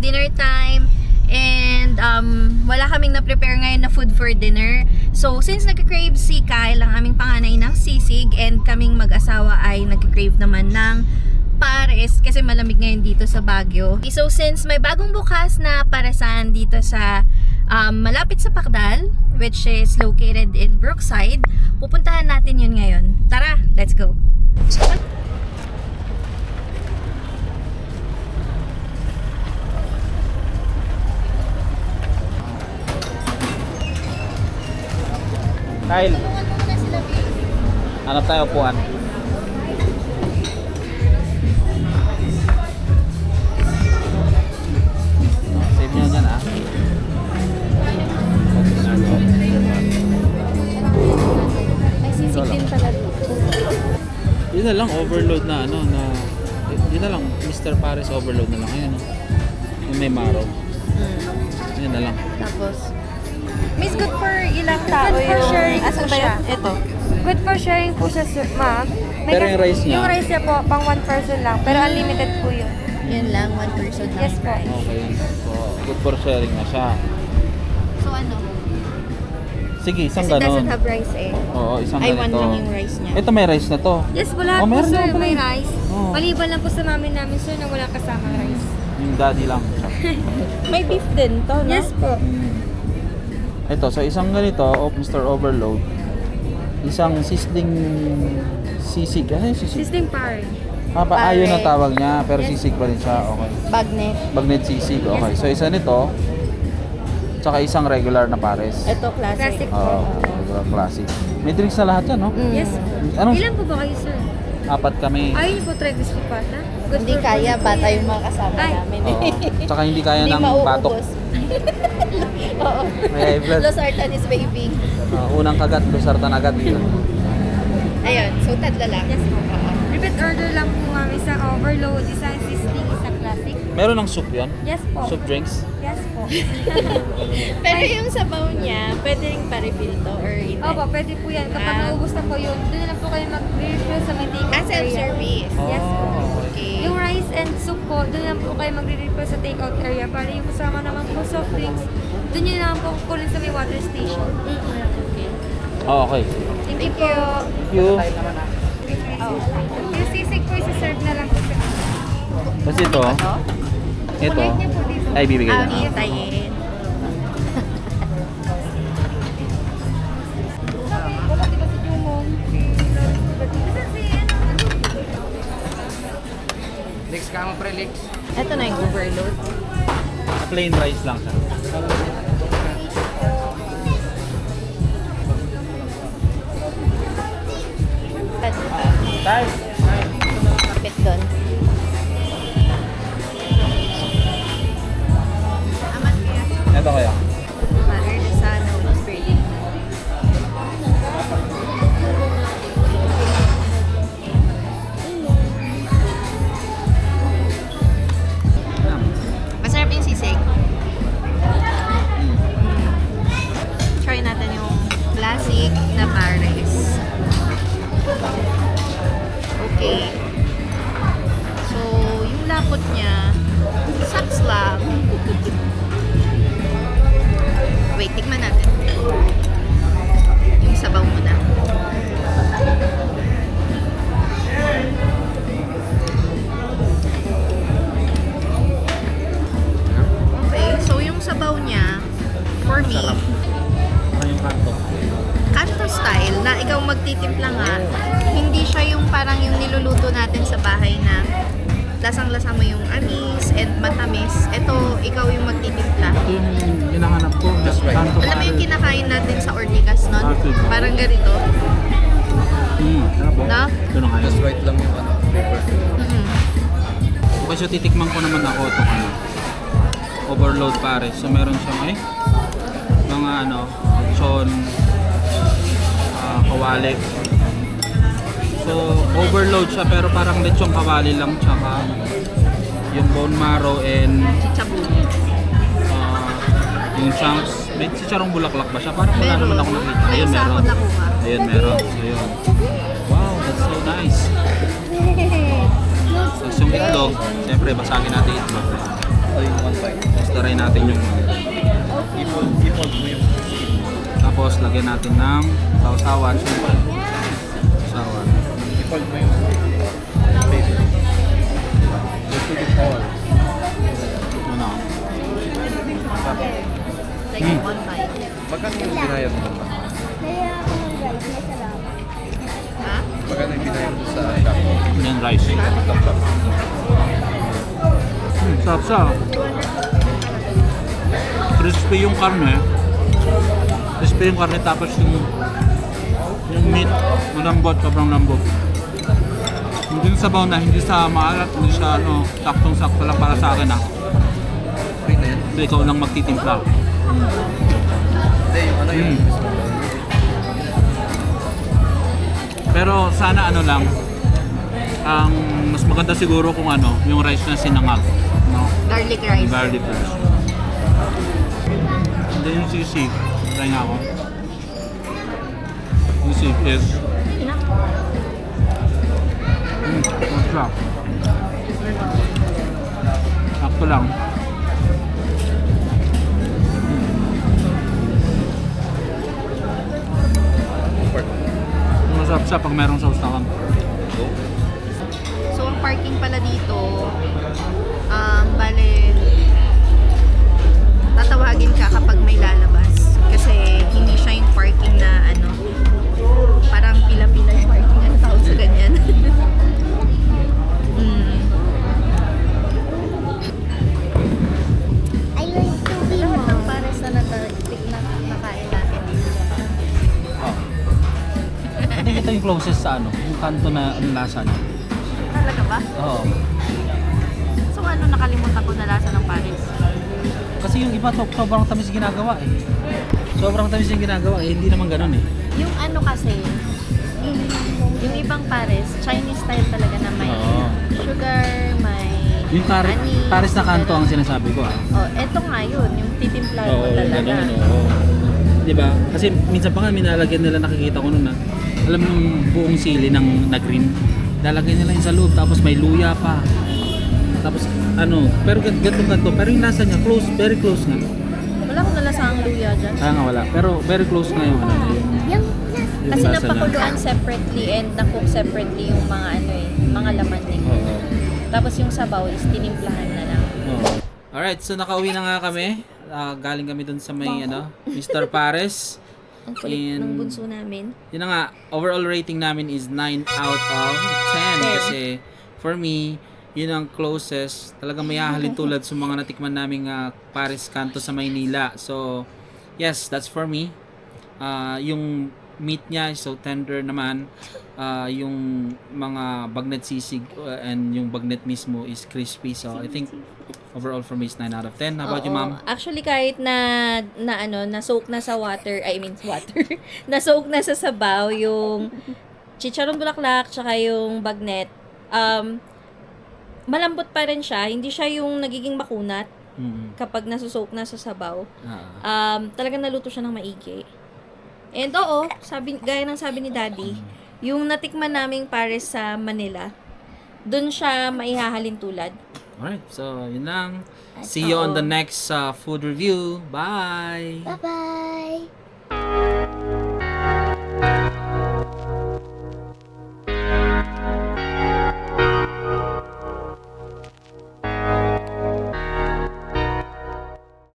dinner time. And wala kaming na-prepare ngayon na food for dinner. So, since nagka-crave si Kyle, ang aming panganay ng sisig, and kaming mag-asawa ay nagka-crave naman ng pares kasi malamig ngayon dito sa Baguio. So, since may bagong bukas na paresan dito sa malapit sa Pacdal, which is located in Brookside, pupuntahan natin yun ngayon. Tara, let's go! Kyle, hanap tayo upuan. Save nyo yan May sisig din pala dito. Yun na lang, overload na ano, na yun na lang, Mr. Paris overload na lang. Ayun, yung may marrow. Yun na lang. Tapos, Miss, good for ilang tao Good for yung... sharing Asan po ba siya. yun? Ito. Good for sharing po siya, ma'am. Pero yung rice niya? Yung rice niya po, pang one person lang. Pero unlimited po yun. Yun lang, one person lang. Yes po. Okay. So, good for sharing na siya. So ano? Sige, isang Kasi doesn't ganon. have rice eh. Oo, isang Ay, ganito. one lang yung rice niya. Ito may rice na to. Yes po, lahat Oh, po meron sir, naman may pala. rice. Oh. Maliban lang po sa mamin namin sir na wala kasama rice. Yung daddy lang. May beef din to, no? Yes po. Ito, so isang ganito, Mr. Overload. Isang sizzling sisig. Ano yung sisig? Sizzling pare. Ayun ang tawag niya, pero Yes. sisig pa rin siya. Okay. Bagnet. Bagnet sisig. Okay. So isa nito, tsaka isang regular na pares. Ito, classic. Classic po. Oo, regular classic. May drinks na lahat yan, no? Yes po. Anong Ilan po ba kayo sir? apat kami? Ayaw niyo po try crispy pata? Good Hindi for kaya, food po bata yan. yung mga kasama Ay. namin. Oo. Tsaka hindi kaya Hindi ng batok. mauubos. Oo. May high blood. Losartan is waving. Unang kagat, lusartan agad. Ayun, so tatlo lang. Yes po. Repeat order lang po ma'am. Isang overload, isang sizzling, isang classic. Meron ng soup yan? Yes po. Soup drinks? Yes po. Pero yung sabaw niya, pwede rin pa-refill to or hindi? Opo, pwede po yan. Kapag naubos na po yun, doon na lang po kayo mag-refill sa may take-out area. Self-service. Yes po. Okay. Yung rice and soup po, doon lang po kayo magre-refill sa take-out area. Para yung kasama naman po soft drinks, doon yun lang po kukunin sa may water station. Okay. Oh, okay. Thank you po. Thank you. Yung sisig po, isa-serve na lang po. Tapos ito, ito, Kulit niya po dito. ay bibigay Ah, na. iitayin. Wala di ba si Jumong? Kasi si Lex ka mo pre, Lex. Ito na yung overload. Plain rice lang siya. Tay! Kapit doon. Ito kaya. Mother na sana was pretty. Masarap yung sisig. Try natin yung classic na pares. Okay. So, yung lapot niya, sucks lang. Wait, tikman natin. Yung sabaw muna. Okay, so yung sabaw niya, for me, Ano yung kanto? kanto style na ikaw magtitimpla nga, hindi siya yung parang yung niluluto natin sa bahay na lasang-lasa mo yung anis and matamis. Ito, ikaw yung magtitimpla. Ito yung hinahanap ko. Kanto Alam mo yung kinakain natin sa Ortigas nun? Parang ganito. Sarap po. No? Ito na kaya. Just right lang yung ano, paper. Mm-mm. Okay, so titikman ko naman ako ito ano. Overload pares. So meron siyang mga ano, lechon, kawali. So overload siya pero parang lechong kawali lang tsaka yung bone marrow and Chichabu. yung chunks. May chicharong bulaklak ba siya? Parang wala Meron. naman ako nakita. May Ayun, isa ako meron. nakuha. Ayun, meron. So yun. Wow, that's so nice. Tapos yung itlog, siyempre basagin natin itlog. Oh, yung 1.5. Tapos try natin yung I-fold mo yung tapos lagyan natin ng sausawan. Sausawan. i-fold mo yung paper. Just put it all. Ano? Like 1 bite. Magkano yung binayad mo? Ha? Magkano yung binayad mo sa shop? Yan rice. Sarap siya. Crispy yung karne. Crispy yung karne tapos yung meat, malambot, sobrang lambot. Hindi yung sabaw na, hindi sa maalat, hindi siya ano, saktong-sakto lang para sa akin ah. Okay na yan. Hindi, ikaw lang magtitimpla. Hindi, yung ano yung... Pero sana ano lang, ang mas maganda siguro kung ano, yung rice na sinangag. No? Garlic rice. Garlic rice. Hindi yung sisig. Try nga ako. Yung sisig is... Masarap. Sakto lang. Masarap siya pag merong sausawan. So, ang parking pala dito, bale, tatawagin ka kapag may lalabas. Kasi hindi siya yung parking na ano, parang pila-pila yung parking. Ano tawag sa ganyan? I like to be Lahat ng mom. pares na nakain natin dito. I think ito yung closest sa ano, yung kanto na ang lasa niya. Talaga ba? Oo. So ano, nakalimutan ko na lasa ng pares. Kasi yung iba sobrang tamis yung ginagawa eh. Sobrang tamis yung ginagawa eh, hindi naman ganun eh. Yung ano kasi, yung ibang pares, Chinese style talaga na may Oo. sugar, may Yung anise, pares na kanto ang ganun. sinasabi ko ah. Oh, eto nga yun, yung titimpla mo Oo, talaga. ganun, oo. Diba? Kasi minsan pa nga minalagyan nila, nakikita ko nun na, alam mo yung buong sili na green, lalagyan nila yun sa loob, tapos may luya pa. Tapos ano, pero ganto, pero yung nasa niya, close, very close nga. Wala akong nalasang luya dyan. Kaya nga wala, pero very close nga yung ano, yung Kasi lasa napakuluan separately and nakook separately yung mga ano eh, mga laman eh. Oo. Tapos yung sabaw is tinimplahan na lang. Oo. Alright, so nakauwi na nga kami. Galing kami dun sa may ano, Mr. Pares. Ang kulit And- ng bunso namin. Yun na nga, overall rating namin is 9 out of 10. Kasi for me, yun ang closest. Talagang may hahalin tulad sa mga natikman naming Pares Kanto sa Maynila. So, yes, that's for me. Yung meat niya is so tender naman. Yung mga bagnet sisig and yung bagnet mismo is crispy. So, I think overall for me is 9 out of 10. How about you, Oo. ma'am? Actually, kahit na ano, na-soak na sa water, water, na-soak na sa sabaw, yung chicharon bulaklak, tsaka yung bagnet, malambot pa rin siya. Hindi siya yung nagiging makunat Mm. kapag nasusoak na sa sabaw. Ah. Talagang naluto siya ng maigi. And oo, gaya ng sabi ni Daddy, yung natikman naming pares sa Manila, dun siya maihahalin tulad. Alright, so yun lang. See you on the next food review. Bye! Bye-bye.